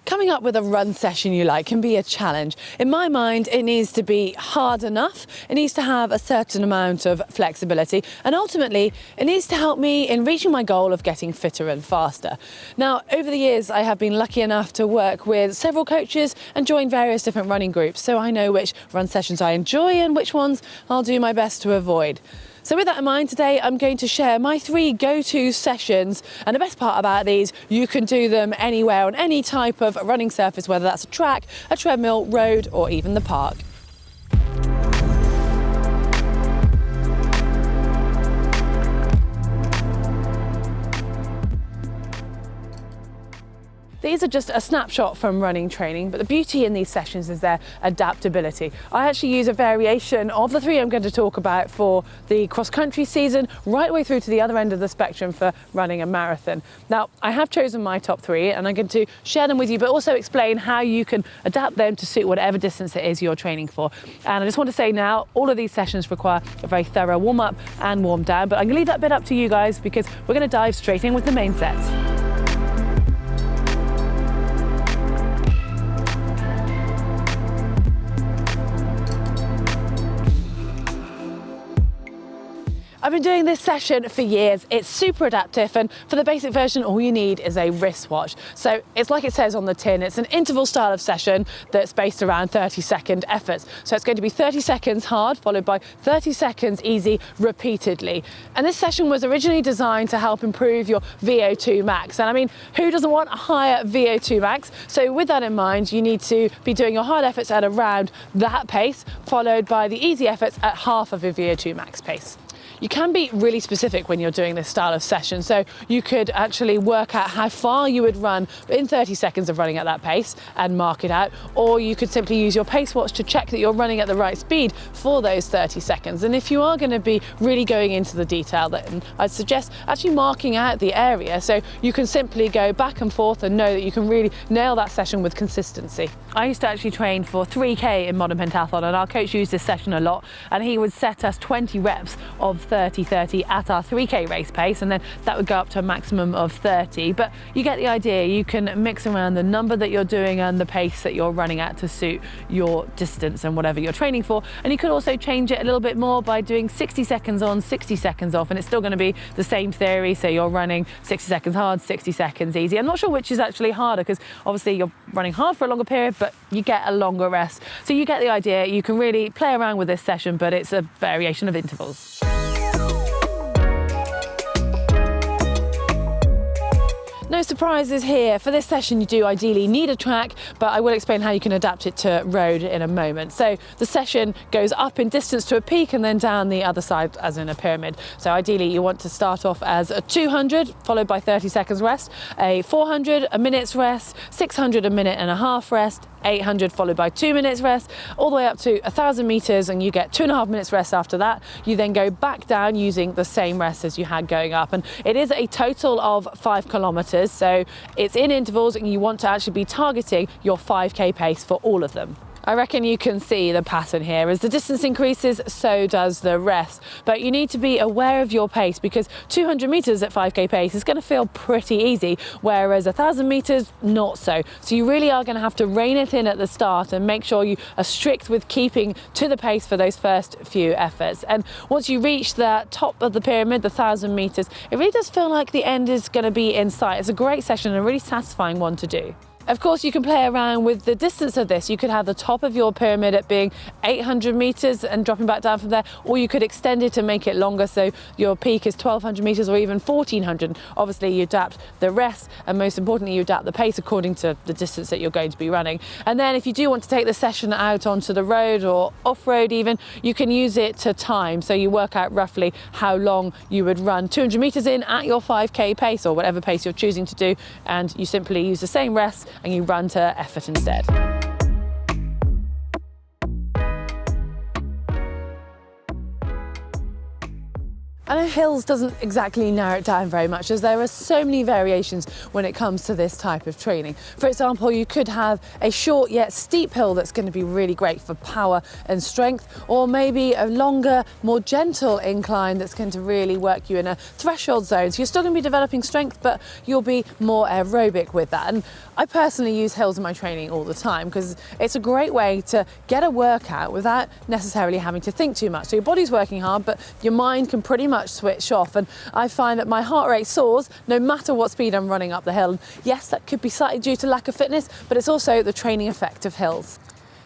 Coming up with a run session you like can be a challenge. In my mind, it needs to be hard enough, it needs to have a certain amount of flexibility, and ultimately it needs to help me in reaching my goal of getting fitter and faster. Now, over the years, I have been lucky enough to work with several coaches and join various different running groups, so I know which run sessions I enjoy and which ones I'll do my best to avoid. So with that in mind, today I'm going to share my 3 go-to sessions, and the best part about these, you can do them anywhere on any type of running surface, whether that's a track, a treadmill, road, or even the park. These are just a snapshot from running training, but the beauty in these sessions is their adaptability. I actually use a variation of the 3 I'm going to talk about for the cross-country season, right the way through to the other end of the spectrum for running a marathon. Now, I have chosen my top 3 and I'm going to share them with you, but also explain how you can adapt them to suit whatever distance it is you're training for. And I just want to say now, all of these sessions require a very thorough warm-up and warm-down, but I'm going to leave that bit up to you guys because we're going to dive straight in with the main sets. I've been doing this session for years. It's super adaptive, and for the basic version, all you need is a wristwatch. So it's like it says on the tin, it's an interval style of session that's based around 30-second efforts. So it's going to be 30 seconds hard, followed by 30 seconds easy repeatedly. And this session was originally designed to help improve your VO2 max. And I mean, who doesn't want a higher VO2 max? So with that in mind, you need to be doing your hard efforts at around that pace, followed by the easy efforts at half of your VO2 max pace. You can be really specific when you're doing this style of session, so you could actually work out how far you would run in 30 seconds of running at that pace and mark it out, or you could simply use your pace watch to check that you're running at the right speed for those 30 seconds. And if you are going to be really going into the detail, then I'd suggest actually marking out the area so you can simply go back and forth and know that you can really nail that session with consistency. I used to actually train for 3K in modern pentathlon, and our coach used this session a lot, and he would set us 20 reps of 30-30 at our 3K race pace, and then that would go up to a maximum of 30. But you get the idea. You can mix around the number that you're doing and the pace that you're running at to suit your distance and whatever you're training for. And you could also change it a little bit more by doing 60 seconds on, 60 seconds off, and it's still going to be the same theory. So you're running 60 seconds hard, 60 seconds easy. I'm not sure which is actually harder, because obviously you're running hard for a longer period, but you get a longer rest. So you get the idea. You can really play around with this session, but it's a variation of intervals. No surprises here. For this session, you do ideally need a track, but I will explain how you can adapt it to road in a moment. So the session goes up in distance to a peak and then down the other side as in a pyramid. So ideally, you want to start off as a 200, followed by 30 seconds rest, a 400, a minute's rest, 600, a minute and a half rest, 800 followed by 2 minutes rest, all the way up to 1,000 meters, and you get 2.5 minutes rest after that. You then go back down using the same rest as you had going up, and it is a total of 5 kilometers, so it's in intervals, and you want to actually be targeting your 5K pace for all of them. I reckon you can see the pattern here. As the distance increases, so does the rest. But you need to be aware of your pace, because 200 meters at 5K pace is going to feel pretty easy, whereas 1,000 meters, not so. So you really are going to have to rein it in at the start and make sure you are strict with keeping to the pace for those first few efforts. And once you reach the top of the pyramid, the 1,000 meters, it really does feel like the end is going to be in sight. It's a great session and a really satisfying one to do. Of course, you can play around with the distance of this. You could have the top of your pyramid at being 800 meters and dropping back down from there, or you could extend it to make it longer, so your peak is 1,200 meters or even 1,400. Obviously, you adapt the rest, and most importantly, you adapt the pace according to the distance that you're going to be running. And then if you do want to take the session out onto the road or off-road even, you can use it to time. So you work out roughly how long you would run 200 meters in at your 5K pace, or whatever pace you're choosing to do, and you simply use the same rest and you run to effort instead. And hills doesn't exactly narrow it down very much, as there are so many variations when it comes to this type of training. For example, you could have a short yet steep hill that's going to be really great for power and strength, or maybe a longer, more gentle incline that's going to really work you in a threshold zone. So you're still going to be developing strength, but you'll be more aerobic with that. And I personally use hills in my training all the time because it's a great way to get a workout without necessarily having to think too much. So your body's working hard, but your mind can pretty much switch off. And I find that my heart rate soars no matter what speed I'm running up the hill. And yes, that could be slightly due to lack of fitness, but it's also the training effect of hills.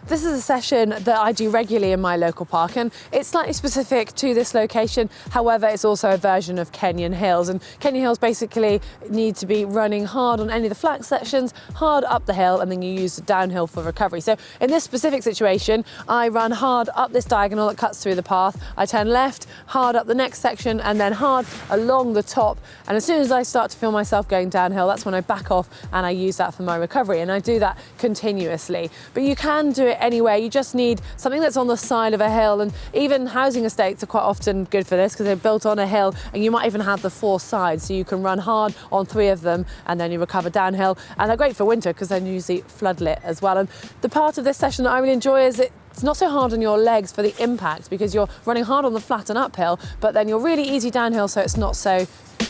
This is a session that I do regularly in my local park, and it's slightly specific to this location. However, it's also a version of Kenyan hills, and Kenyan hills basically need to be running hard on any of the flat sections, hard up the hill, and then you use the downhill for recovery. So in this specific situation, I run hard up this diagonal that cuts through the path. I turn left, hard up the next section, and then hard along the top. And as soon as I start to feel myself going downhill, that's when I back off and I use that for my recovery. And I do that continuously. But you can do it anywhere. You just need something that's on the side of a hill, and even housing estates are quite often good for this because they're built on a hill, and you might even have the 4 sides, so you can run hard on 3 of them and then you recover downhill. And they're great for winter because they're usually floodlit as well. And the part of this session that I really enjoy is it's not so hard on your legs for the impact, because you're running hard on the flat and uphill, but then you're really easy downhill, so it's not so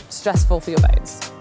stressful for your bones.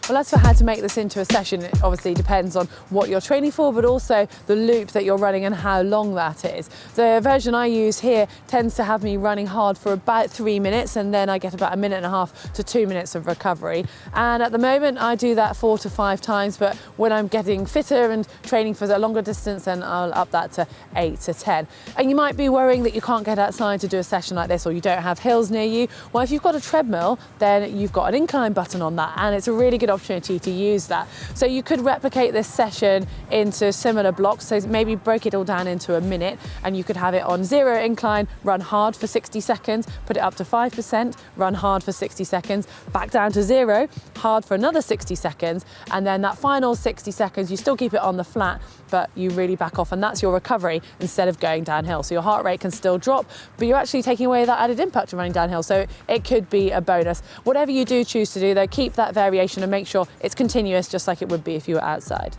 Well, as for how to make this into a session, it obviously depends on what you're training for, but also the loop that you're running and how long that is. The version I use here tends to have me running hard for about 3 minutes, and then I get about 1.5 to 2 minutes of recovery. And at the moment, I do that 4 to 5 times, but when I'm getting fitter and training for a longer distance, then I'll up that to 8 to 10. And you might be worrying that you can't get outside to do a session like this, or you don't have hills near you. Well, if you've got a treadmill, then you've got an incline button on that, and it's a really good opportunity to use that. So you could replicate this session into similar blocks, so maybe break it all down into a minute, and you could have it on 0 incline, run hard for 60 seconds, put it up to 5%, run hard for 60 seconds, back down to 0, hard for another 60 seconds, and then that final 60 seconds, you still keep it on the flat, but you really back off, and that's your recovery instead of going downhill. So your heart rate can still drop, but you're actually taking away that added impact of running downhill, so it could be a bonus. Whatever you do choose to do though, keep that variation and make sure it's continuous, just like it would be if you were outside.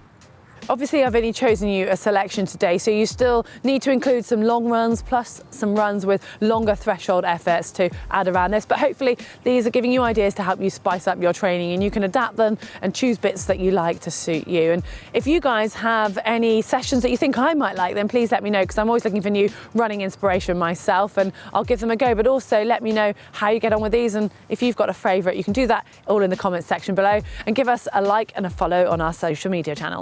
Obviously, I've only chosen you a selection today, so you still need to include some long runs plus some runs with longer threshold efforts to add around this. But hopefully these are giving you ideas to help you spice up your training, and you can adapt them and choose bits that you like to suit you. And if you guys have any sessions that you think I might like, then please let me know, because I'm always looking for new running inspiration myself, and I'll give them a go. But also let me know how you get on with these, and if you've got a favourite, you can do that all in the comments section below, and give us a like and a follow on our social media channels.